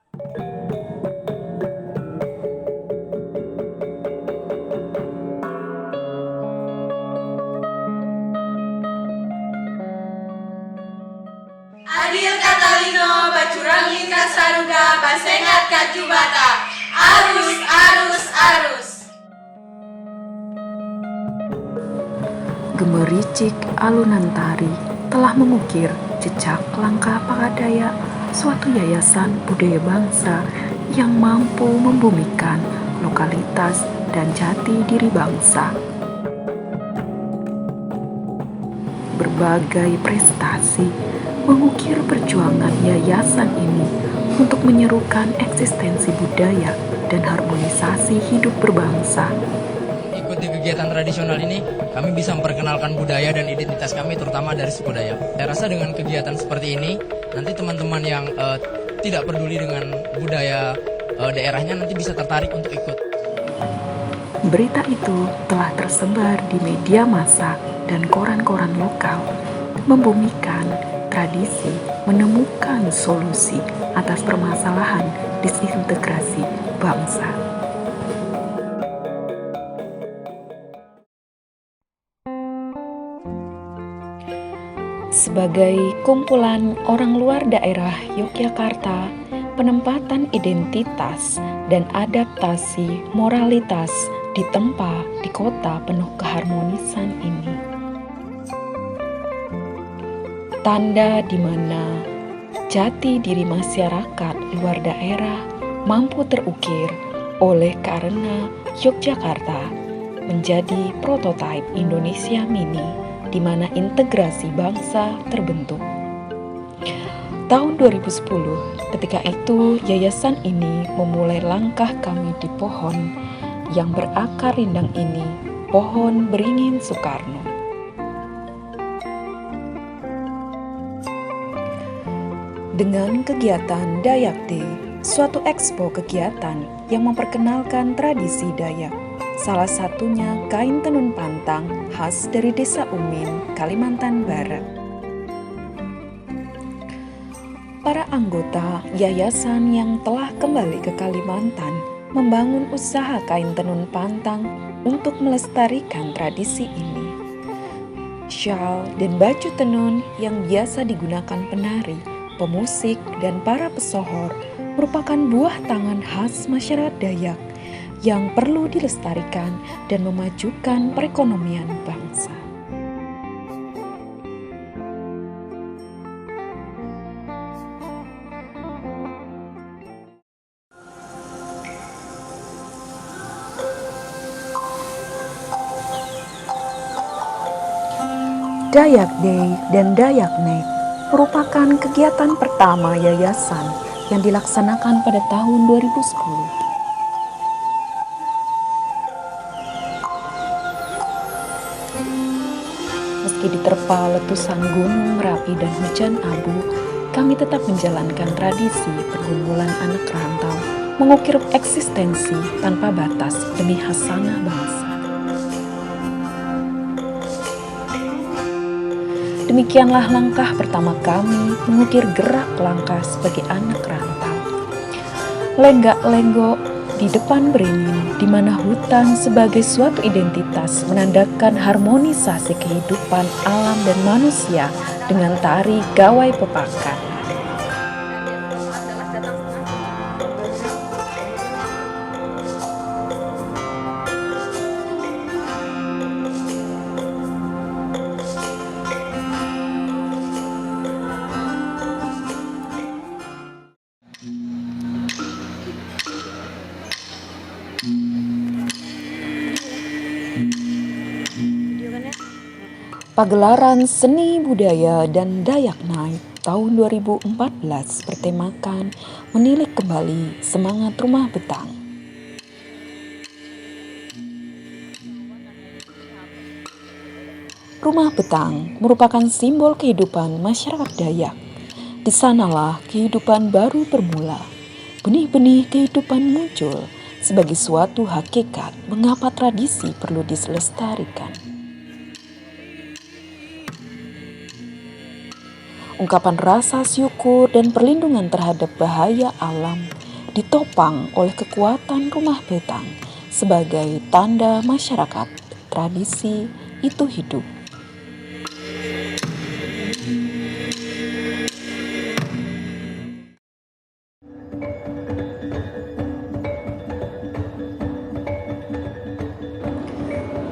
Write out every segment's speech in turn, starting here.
Adil Catalino, bacurangi kasaruga, basengat kajubata. Arus, arus, arus. Gemericik alunan tari telah mengukir jejak langkah Pakadaya, suatu yayasan budaya bangsa yang mampu membumikan lokalitas dan jati diri bangsa. Berbagai prestasi mengukir perjuangan yayasan ini untuk menyerukan eksistensi budaya dan harmonisasi hidup berbangsa. Ikuti kegiatan tradisional ini, kami bisa memperkenalkan budaya dan identitas kami, terutama dari suku Dayak. Saya rasa dengan kegiatan seperti ini, nanti teman-teman yang tidak peduli dengan budaya daerahnya nanti bisa tertarik untuk ikut. Berita itu telah tersebar di media massa dan koran-koran lokal, membumikan tradisi menemukan solusi atas permasalahan disintegrasi bangsa. Sebagai kumpulan orang luar daerah Yogyakarta, penempatan identitas dan adaptasi moralitas ditempa di kota penuh keharmonisan ini. Tanda di mana jati diri masyarakat luar daerah mampu terukir oleh karena Yogyakarta menjadi prototipe Indonesia Mini di mana integrasi bangsa terbentuk. Tahun 2010, ketika itu yayasan ini memulai langkah kami di pohon yang berakar rindang ini, pohon beringin Soekarno. Dengan kegiatan Dayak Day, suatu ekspo kegiatan yang memperkenalkan tradisi Dayak. Salah satunya kain tenun pantang khas dari Desa Umin, Kalimantan Barat. Para anggota yayasan yang telah kembali ke Kalimantan membangun usaha kain tenun pantang untuk melestarikan tradisi ini. Syal dan baju tenun yang biasa digunakan penari, pemusik, dan para pesohor merupakan buah tangan khas masyarakat Dayak yang perlu dilestarikan dan memajukan perekonomian bangsa. Dayak Day dan Dayak Night merupakan kegiatan pertama yayasan yang dilaksanakan pada tahun 2010. Meski diterpa letusan gunung Merapi dan hujan abu, kami tetap menjalankan tradisi pergumulan anak rantau, mengukir eksistensi tanpa batas demi hasanah bangsa. Demikianlah langkah pertama kami mengukir gerak langkah sebagai anak rantau. Lenggak-lenggok di depan beringin, di mana hutan sebagai suatu identitas menandakan harmonisasi kehidupan alam dan manusia dengan tari gawai pepakan. Pagelaran Seni Budaya dan Dayak Night tahun 2014 bertemakan menilik kembali semangat Rumah Betang. Rumah Betang merupakan simbol kehidupan masyarakat Dayak. Di sanalah kehidupan baru bermula. Benih-benih kehidupan muncul sebagai suatu hakikat mengapa tradisi perlu dilestarikan. Ungkapan rasa syukur dan perlindungan terhadap bahaya alam ditopang oleh kekuatan rumah betang sebagai tanda masyarakat. Tradisi itu hidup.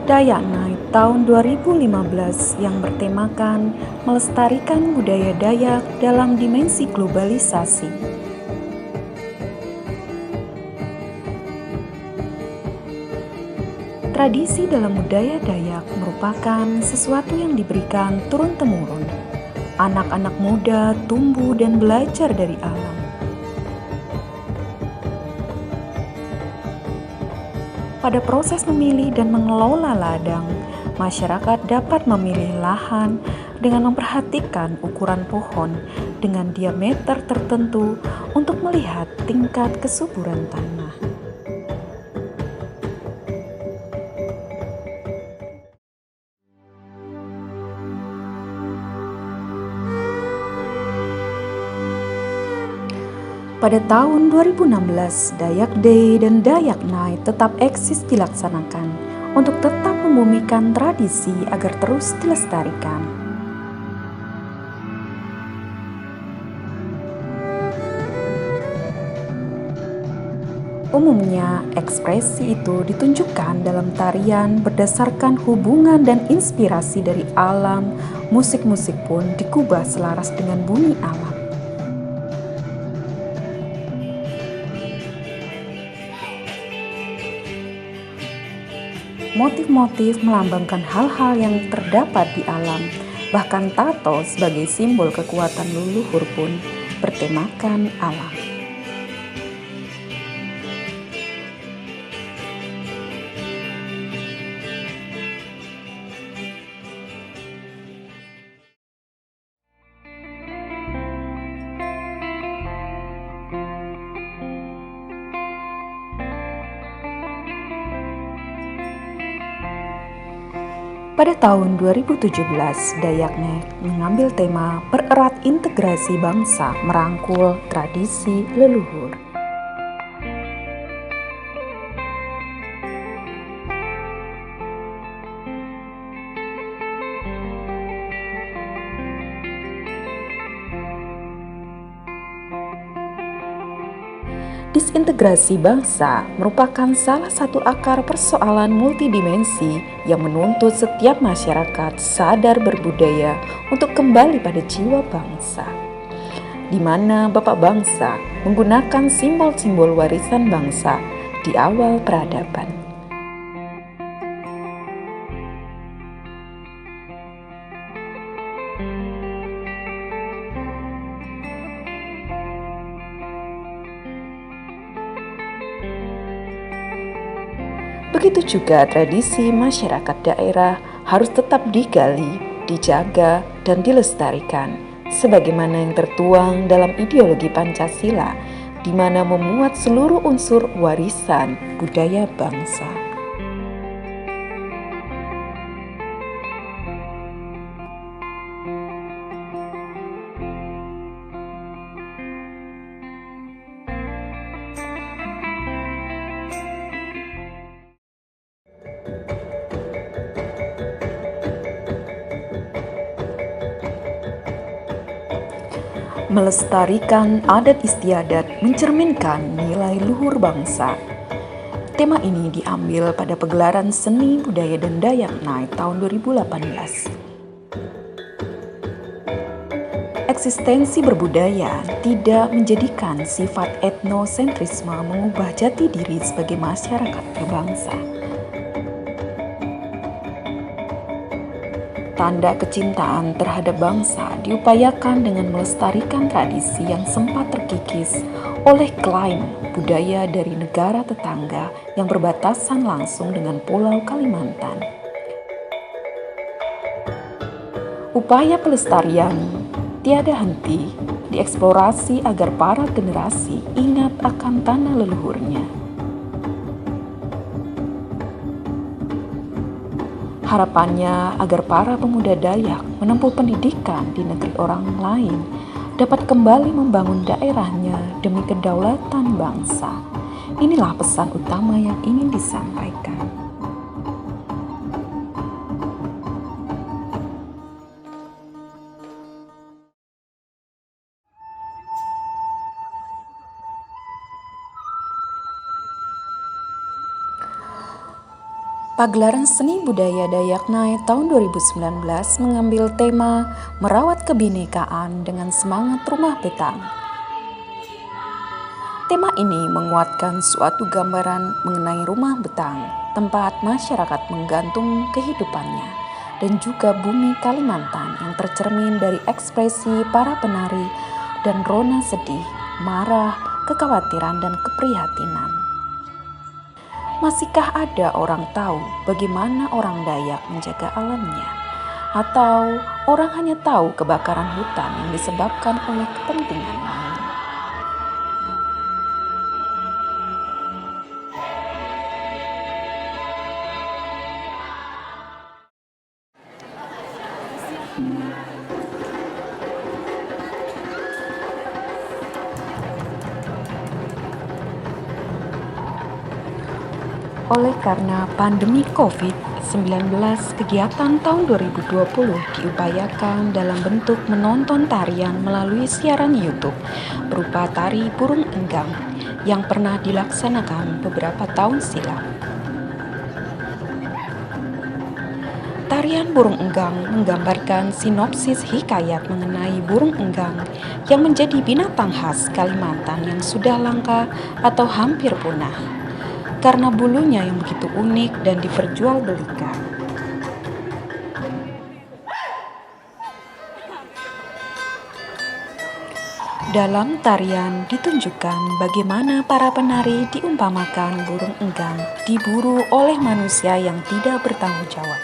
Dayak Night tahun 2015 yang bertemakan melestarikan budaya Dayak dalam dimensi globalisasi. Tradisi dalam budaya Dayak merupakan sesuatu yang diberikan turun-temurun. Anak-anak muda tumbuh dan belajar dari alam. Pada proses memilih dan mengelola ladang, masyarakat dapat memilih lahan dengan memperhatikan ukuran pohon dengan diameter tertentu untuk melihat tingkat kesuburan tanah. Pada tahun 2016, Dayak Day dan Dayak Night tetap eksis dilaksanakan untuk tetap membumikan tradisi agar terus dilestarikan. Umumnya, ekspresi itu ditunjukkan dalam tarian berdasarkan hubungan dan inspirasi dari alam. Musik-musik pun dikubah selaras dengan bunyi alam. Motif-motif melambangkan hal-hal yang terdapat di alam, bahkan tato sebagai simbol kekuatan leluhur pun bertemakan alam. Pada tahun 2017, Dayak Night mengambil tema pererat integrasi bangsa merangkul tradisi leluhur. Disintegrasi bangsa merupakan salah satu akar persoalan multidimensi yang menuntut setiap masyarakat sadar berbudaya untuk kembali pada jiwa bangsa, di mana Bapak Bangsa menggunakan simbol-simbol warisan bangsa di awal peradaban. Begitu juga tradisi masyarakat daerah harus tetap digali, dijaga, dan dilestarikan, sebagaimana yang tertuang dalam ideologi Pancasila, di mana memuat seluruh unsur warisan budaya bangsa. Melestarikan adat istiadat mencerminkan nilai luhur bangsa. Tema ini diambil pada pegelaran Seni Budaya dan Dayak Night tahun 2018. Eksistensi berbudaya tidak menjadikan sifat etnosentrisme mengubah jati diri sebagai masyarakat berbangsa. Tanda kecintaan terhadap bangsa diupayakan dengan melestarikan tradisi yang sempat terkikis oleh klaim budaya dari negara tetangga yang berbatasan langsung dengan Pulau Kalimantan. Upaya pelestarian tiada henti dieksplorasi agar para generasi ingat akan tanah leluhurnya. Harapannya agar para pemuda Dayak menempuh pendidikan di negeri orang lain dapat kembali membangun daerahnya demi kedaulatan bangsa. Inilah pesan utama yang ingin disampaikan. Pagelaran Seni Budaya Dayak Nai tahun 2019 mengambil tema merawat kebinekaan dengan semangat rumah betang. Tema ini menguatkan suatu gambaran mengenai rumah betang, tempat masyarakat menggantung kehidupannya, dan juga bumi Kalimantan yang tercermin dari ekspresi para penari dan rona sedih, marah, kekhawatiran, dan keprihatinan. Masihkah ada orang tahu bagaimana orang Dayak menjaga alamnya? Atau orang hanya tahu kebakaran hutan yang disebabkan oleh kepentingan lain? Oleh karena pandemi COVID-19, kegiatan tahun 2020 diupayakan dalam bentuk menonton tarian melalui siaran YouTube berupa tari burung enggang yang pernah dilaksanakan beberapa tahun silam. Tarian burung enggang menggambarkan sinopsis hikayat mengenai burung enggang yang menjadi binatang khas Kalimantan yang sudah langka atau hampir punah karena bulunya yang begitu unik dan diperjualbelikan. Dalam tarian ditunjukkan bagaimana para penari diumpamakan burung enggang diburu oleh manusia yang tidak bertanggung jawab.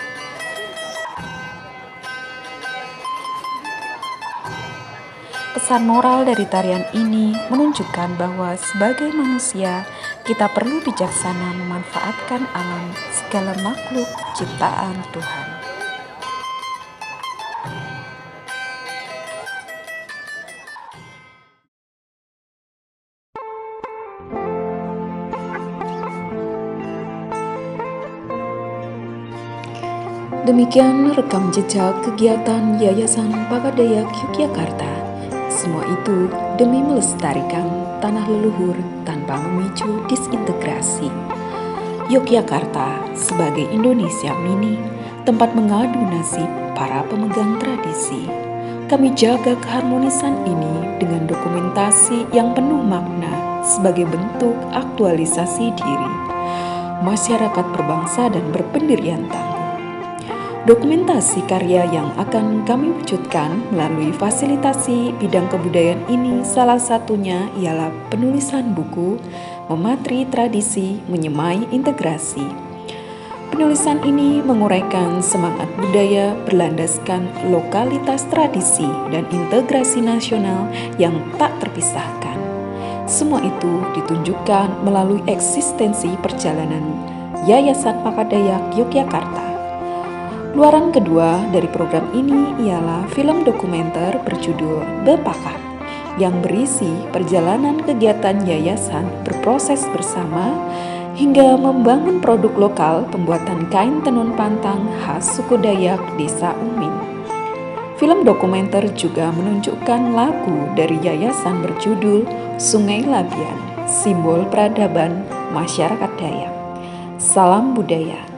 Pesan moral dari tarian ini menunjukkan bahwa sebagai manusia, kita perlu bijaksana memanfaatkan alam segala makhluk ciptaan Tuhan. Demikian rekam jejak kegiatan Yayasan Pakadayak Yogyakarta. Semua itu demi melestarikan tanah leluhur tanpa memicu disintegrasi. Yogyakarta sebagai Indonesia mini, tempat mengadu nasib para pemegang tradisi. Kami jaga keharmonisan ini dengan dokumentasi yang penuh makna sebagai bentuk aktualisasi diri. Masyarakat berbangsa dan berpendirian tangguh. Dokumentasi karya yang akan kami wujudkan melalui fasilitasi bidang kebudayaan ini salah satunya ialah penulisan buku, mematri tradisi, menyemai integrasi. Penulisan ini menguraikan semangat budaya berlandaskan lokalitas tradisi dan integrasi nasional yang tak terpisahkan. Semua itu ditunjukkan melalui eksistensi perjalanan Yayasan Pakadayak Yogyakarta. Luaran kedua dari program ini ialah film dokumenter berjudul Bepakat yang berisi perjalanan kegiatan yayasan berproses bersama hingga membangun produk lokal pembuatan kain tenun pantang khas suku Dayak Desa Umin. Film dokumenter juga menunjukkan lagu dari yayasan berjudul Sungai Labian, simbol peradaban masyarakat Dayak. Salam budaya.